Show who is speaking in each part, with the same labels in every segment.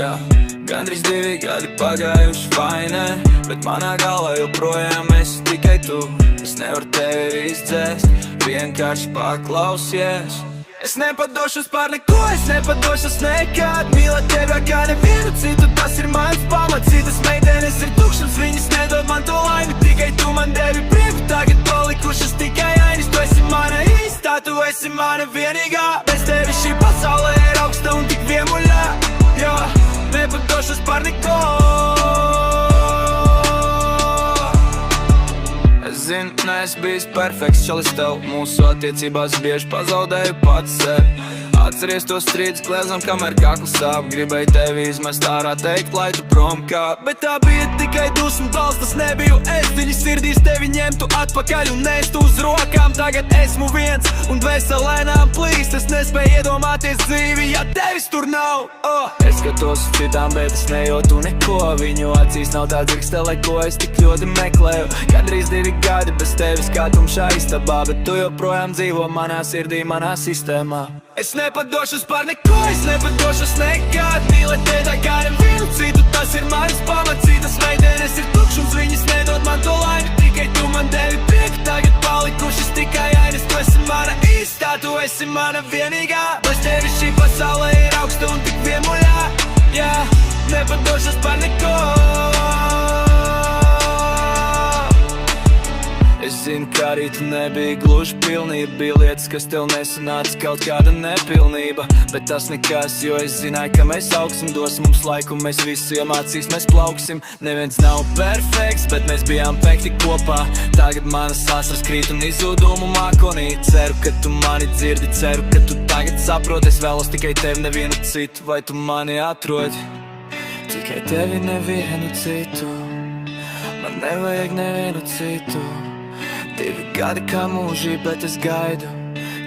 Speaker 1: Jā, gandrīz 2 gadi pagājuši fainē, bet manā galvā joprojām esi tikai tu. Es nevaru tevi izdzēst, vienkārši paklausies. Es nepadošos par neko, es nepadošos nekad. Mīlēt tevi kā nevienu citu, tas ir mans pamats. Citas meitenes ir tukšas, viņas nedod man to laimi. Tikai tu man devi prieku, tagad palikušas tikai ainas. Tu esi mana īstā, tu esi mana vienīgā. Bez tevi šī pasaule ir augsta un tik vienmuļā. Jo, nepadošos par neko. Es zinu, neesmu bijis perfekts čalis tev. Mūsu attiecībās bieži pazaudēju pats sevi. Atceries to strīdus kliedzam, kamēr kakls sāp. Gribēju tevi izmest ārā, teikt, lai tu prom kāp. Bet tā bija tikai dusmu balss, tas nebiju es. Dziļi sirdīs tevi ņemtu atpakaļ un nestu uz rokām. Tagad esmu viens un dvēsele lēnām plīst. Es nespēju iedomāties dzīvi, ja tevis tur nav. Es skatos uz citām, bet es nejūtu neko. Viņu acīs nav tā dzirkstele, ko es tik ļoti meklēju. Gandrīz 2 gadi bez tevis kā tumšā istabā, bet tu joprojām dzīvo manā sirdī, manā sistēmā. Es nepadošos par neko, es nepadošos nekad. Mīlēt tevi kā nevienu citu, tas ir mans pamats. Citas meitenes ir tukšums, viņas nedod man to laimi. Tikai tu man devi prieku, tagad palikušas tikai ainas. Tu esi mana īstā, tu esi mana vienīgā. Bez tevi šī pasaule ir augsta un tik vienmuļā. Jā, nepadošos par neko. Es zinu, ka arī tu nebija gluži pilnība. Bija lietas, kas tev nesanāca, kaut kāda nepilnība. Bet tas nekas, jo es zināju, ka mēs augsim. Dos mums laiku, mēs visi iemācīs, mēs plauksim. Neviens nav perfekts, bet mēs bijām pekti kopā. Tagad manas asars krīt un izūdumu mākonī. Ceru, ka tu mani dzirdi, ceru, ka tu tagad saproti. Es vēlos tikai tevi, nevienu citu, vai tu mani atrodi? Tikai tevi, nevienu citu. Man nevajag nevienu citu. 2 gadi kā mūžība, bet es gaidu.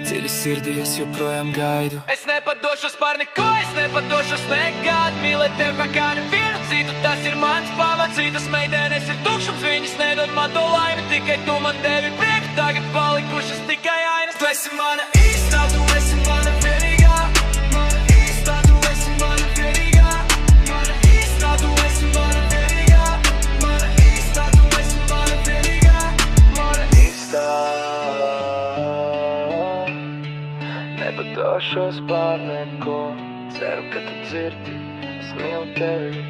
Speaker 1: Dziļi sirdī es joprojām gaidu. Es nepadošos par neko, es nepadošos nekad. Mīlēt tevi kā nevienu citu, tas ir mans pamats. Citas meitenes ir tukšums, viņas nedod man to laimi. Tikai tu man devi prieku, tagad palikušas tikai ainas. Tu esi mana īstā, tu esi mana vienīgā. Mana īstā, tu esi mana vienīgā. Mana īstā, tu esi mana vienīgā. Mana īstā, tu esi mana vienīgā. Mana īstā. Nepadošos par neko. Ceru, ka tu dzirdi, es mīlu tevi.